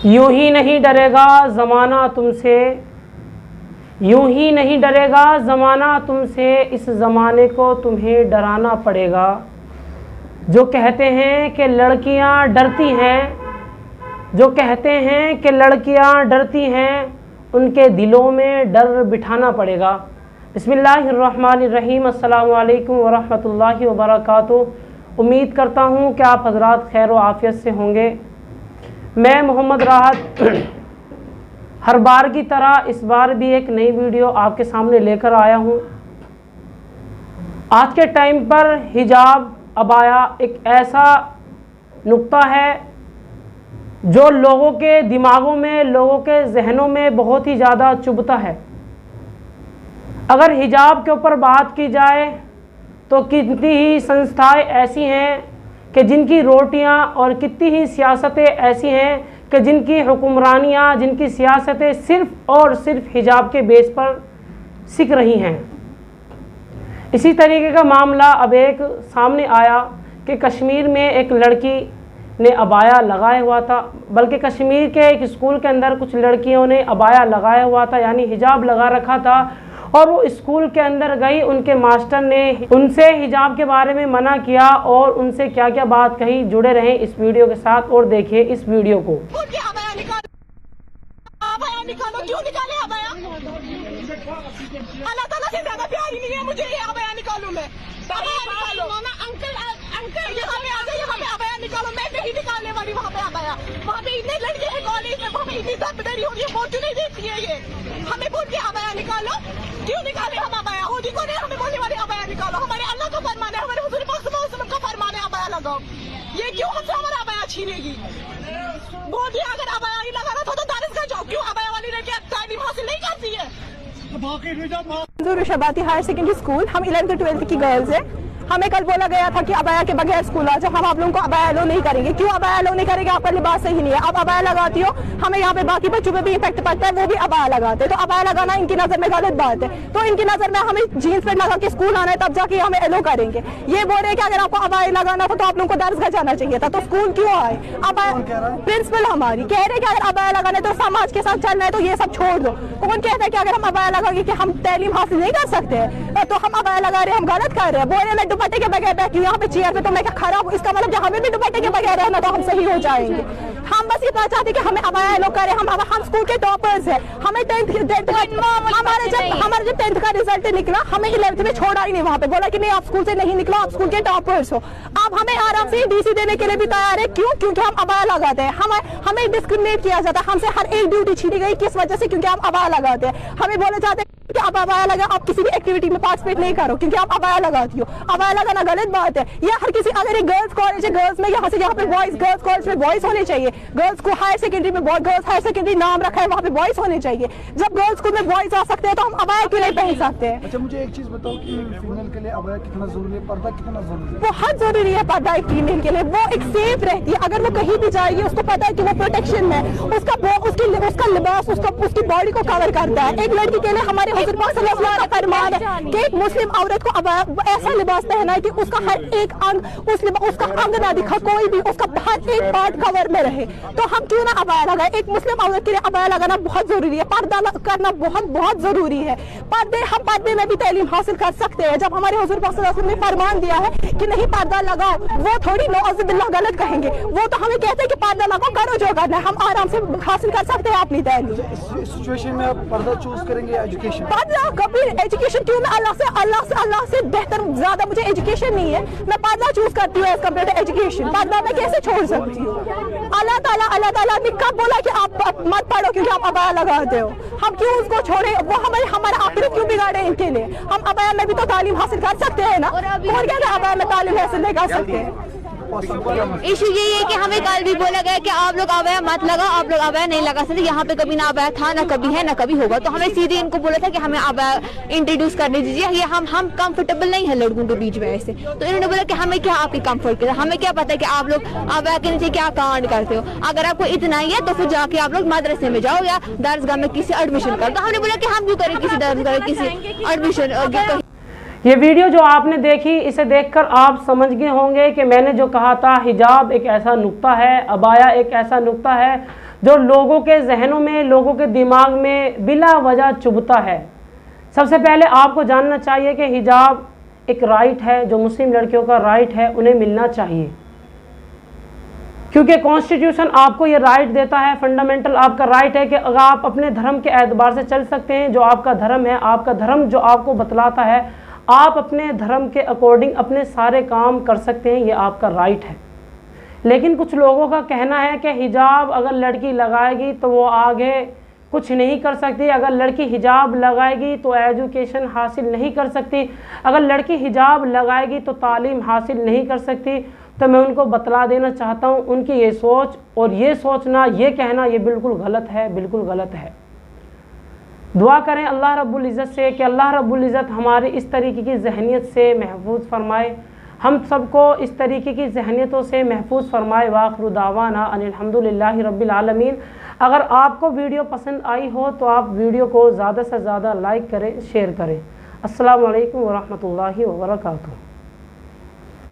यूं ही नहीं डरेगा ज़माना तुमसे, यूं ही नहीं डरेगा ज़माना तुमसे, इस ज़माने को तुम्हें डराना पड़ेगा। जो कहते हैं कि लड़कियां डरती हैं, जो कहते हैं कि लड़कियां डरती हैं, उनके दिलों में डर बिठाना पड़ेगा। बिस्मिल्लाहिर्रहमानिर्रहीम। अस्सलामु अलैकुम वरहमतुल्लाहि वबरकातुहू। उम्मीद करता हूँ कि आप हज़रात खैर व आफ़ियत से होंगे। मैं मोहम्मद राहत हर बार की तरह इस बार भी एक नई वीडियो आपके सामने लेकर आया हूँ। आज के टाइम पर हिजाब अबाया एक ऐसा नुक्ता है जो लोगों के दिमागों में, लोगों के जहनों में बहुत ही ज़्यादा चुभता है। अगर हिजाब के ऊपर बात की जाए तो कितनी ही संस्थाएं ऐसी हैं कि जिनकी रोटियां, और कितनी ही सियासतें ऐसी हैं कि जिनकी हुक्मरानियां, जिनकी सियासतें सिर्फ़ और सिर्फ हिजाब के बेस पर सिक रही हैं। इसी तरीके का मामला अब एक सामने आया कि कश्मीर में एक लड़की ने अबाया लगाया हुआ था, बल्कि कश्मीर के एक स्कूल के अंदर कुछ लड़कियों ने अबाया लगाया हुआ था, यानी हिजाब लगा रखा था, और वो स्कूल के अंदर गई। उनके मास्टर ने उनसे हिजाब के बारे में मना किया और उनसे क्या क्या बात कही। जुड़े रहें इस वीडियो के साथ और देखिए इस वीडियो को। क्यों निकाले अबाया? अल्लाह ताला से ज्यादा प्यार ही नहीं है मुझे, ये अबाया निकालूं मैं? अंकल यहाँ पे आ जाइए, यहाँ पे अबाया निकालो। मैं नहीं निकालने वाली वहाँ पे अबाया। वहाँ पे इतने लड़के हैं कॉलेज में, वहाँ पे इतनी दरबदरी हो रही है, वोट नहीं देती है ये। हमें बोल के अबाया निकालो, क्यों निकाले हम अबाया? होदी को नहीं हमें बोलने वाले अबाया निकालो। हमारे अल्लाह का फरमान है, हमारे हुजूर पाक सल्लल्लाहु अलैहि वसल्लम का फरमान है अबाया लगाओ। ये क्यों हमसे हमारा अबाया छीनेगी? बोल दिया अगर अबाया ही लगाना था तो दारिस जाओ, क्यों अबाया वाली लड़की तालीम हासिल नहीं करती है? शबाती हायर सेकेंडरी स्कूल, हम 11th 12th की गर्ल्स हैं। हमें कल बोला गया था कि अबाया के बगैर स्कूल आ जाओ, हम आप लोगों को अबाया अलो नहीं करेंगे। क्यों अबाया अलो नहीं करेंगे? आपका लिबास सही नहीं है। आप अबाया लगाती हो, हमें यहाँ पे बाकी बच्चों पे भी इफेक्ट पड़ता है, वो भी अबाया लगाते हैं। तो अबाया लगाना इनकी नजर में गलत बात है। तो इनकी नजर में हमें जीन्स पेंट लगा के स्कूल आना है, तब जाके हमें अलो करेंगे। ये बोल रहे हैं कि अगर आपको अबाया लगाना था तो आप लोगों को दर्जगाह जाना चाहिए था, तो स्कूल क्यों आए? अबाया प्रिंसिपल हमारी कह रहे हैं कि अगर अबाया लगाना है तो समाज के साथ चलना है तो ये सब छोड़ दो। कौन कहता है कि अगर हम अबाया लगाएंगे कि हम तालीम हासिल नहीं कर सकते हैं? तो हम अबाया लगा रहे हैं, हम गलत कर रहे हैं। बोल रहे हैं मैं दुपट्टे के बगैर बैठी हूँ यहाँ पे चेयर पे, तो मैं क्या खराब हूँ? इसका मतलब कि हमें भी दुपट्टे के बगैर रहना तो हम सही हो जाएंगे। हम बस इतना चाहते कि हमें अबाया लो करें। हम स्कूल के टॉपर्स हैं। हमें हमारे जब 10th का रिजल्ट निकला, हमें 11th में छोड़ा ही नहीं। वहाँ पे बोला कि नहीं आप स्कूल से नहीं निकलो, आप स्कूल के टॉपर्स हो। अब हमें आराम से डीसी देने के लिए भी तैयार है। क्यों? क्योंकि हम अबाया लगाते हैं। हमें डिस्क्रिमिनेट किया जाता है, हमसे हर एक ड्यूटी छीनी गई। किस वजह से? क्योंकि हम अबाया लगाते हैं। हमें बोले जाते हैं कि आप अबाया लगा, आप किसी भी एक्टिविटी में पार्टिसिपेट नहीं करो क्योंकि आप अबाया लगाती हो। अबाया लगाना गलत बात है। या हर किसी, अगर एक गर्ल्स कॉलेज है, गर्ल्स में यहाँ से यहाँ पे बॉयज, गर्ल्स कॉलेज में बॉयज होने चाहिए। गर्ल्स को हायर सेकेंडरी में गर्ल्स हायर सेकेंडरी नाम रखा है, वहाँ पे बॉयज होने चाहिए। जब गर्ल्स स्कूल में बॉयज आ सकते हैं तो हम अबाया क्यों नहीं पहन सकते हैं? अच्छा मुझे एक चीज बताओ कि फीमेल के लिए अबाया कितना जरूरी है, पर्दा कितना जरूरी है? बहुत जरूरी है पर्दा एक फीमेल के लिए। वो एक सेफ रहती है, अगर वो कहीं भी जाएगी उसको पता है कि वो प्रोटेक्शन में उसका लिबास उसकी बॉडी को कवर करता है। एक लड़की के लिए हमारे हुजूर पाक सल्लल्लाहु अलैहि वसल्लम का फरमान है कि एक मुस्लिम औरत को ऐसा लिबास पहना है कि उसका हर एक अंग, उसका अंग ना दिखा, कोई भी उसका हर एक पार्ट कवर में रहे। तो हम क्यों ना अबाया लगाए? एक मुस्लिम औरत के लिए अबाया लगाना बहुत जरूरी है, पर्दा करना बहुत बहुत जरूरी है। हम पर्दे में भी तालीम हासिल कर सकते हैं। जब हमारे हुजूर पाक सल्लल्लाहु अलैहि वसल्लम ने फरमान दिया है कि नहीं पर्दा लगाओ, वो थोड़ी नौज़ुबिल्लाह गलत कहेंगे। वो तो हमें कहते हैं कि पर्दा लगाओ, करो जो करना है। हम आराम से हासिल कर सकते हैं अपनी तालीम। इस सिचुएशन में आप पर्दा चूज करेंगे या एजुकेशन? पर्दा कभी एजुकेशन क्यों? मैं अल्लाह से बेहतर ज्यादा मुझे एजुकेशन नहीं है, मैं पर्दा चूज करती हूँ एज कम्पेयर टू एजुकेशन। पर्दा मैं कैसे छोड़ सकती हूँ? अल्लाह ताला ने कब बोला कि आप मत पढ़ो क्योंकि आप अबाया लगाते हो? हम क्यों उसको छोड़े? वो हमारा आखिरत क्यों बिगाड़े इनके लिए? हम अबाया में भी तो तालीम हासिल कर सकते हैं ना। और क्या अबाया में तालीम हासिल नहीं कर सकते? इशू यही है कि हमें कल भी बोला गया कि आप लोग अबाया मत लगाओ, आप लोग अबाया नहीं लगा सकते। यहाँ पे कभी ना अबाया था, ना कभी है, ना कभी होगा। तो हमें सीधे इनको बोला था कि हमें अबाया इंट्रोड्यूस करने दीजिए। ये हम कंफर्टेबल नहीं है लड़कों के बीच में ऐसे। तो इन्होंने बोला कि हमें क्या आपकी कंफर्ट के, हमें क्या पता है कि आप लोग अबाया के नीचे क्या कांड करते हो। अगर आपको इतना ही है तो फिर जाके आप लोग मदरसे में जाओ या दरसगाह में किसी एडमिशन करो। तो हमने बोला कि हम क्यों करें किसी दरसगाह किसी एडमिशन। ये वीडियो जो आपने देखी, इसे देखकर आप समझ गए होंगे कि मैंने जो कहा था, हिजाब एक ऐसा नुक्ता है, अबाया एक ऐसा नुक्ता है جو لوگوں کے ذہنوں میں، لوگوں کے دماغ میں بلا وجہ چبھتا ہے۔ سب سے پہلے آپ کو جاننا چاہیے کہ حجاب ایک رائٹ ہے، جو مسلم لڑکیوں کا رائٹ ہے، انہیں ملنا چاہیے، کیونکہ کانسٹیٹیوشن آپ کو یہ رائٹ دیتا ہے، فنڈامنٹل آپ کا رائٹ ہے کہ اگر آپ اپنے دھرم کے اعتبار سے چل سکتے ہیں، جو آپ کا دھرم ہے، آپ کا دھرم جو آپ کو بتلاتا ہے، آپ اپنے دھرم کے اکارڈنگ اپنے سارے کام کر سکتے ہیں، یہ آپ کا رائٹ ہے۔ لیکن کچھ لوگوں کا کہنا ہے کہ حجاب اگر لڑکی لگائے گی تو وہ آگے کچھ نہیں کر سکتی، اگر لڑکی حجاب لگائے گی تو ایجوکیشن حاصل نہیں کر سکتی، اگر لڑکی حجاب لگائے گی تو تعلیم حاصل نہیں کر سکتی۔ تو میں ان کو بتلا دینا چاہتا ہوں، ان کی یہ سوچ اور یہ سوچنا، یہ کہنا، یہ بالکل غلط ہے، بالکل غلط ہے۔ دعا کریں اللہ رب العزت سے کہ اللہ رب العزت ہماری اس طریقے کی ذہنیت سے محفوظ فرمائے، ہم سب کو اس طریقے کی ذہنیتوں سے محفوظ فرمائے۔ وآخر دعوانا ان الحمدللہ رب العالمین۔ اگر آپ کو ویڈیو پسند آئی ہو تو آپ ویڈیو کو زیادہ سے زیادہ لائک کریں، شیئر کریں۔ السلام علیکم ورحمۃ اللہ وبرکاتہ۔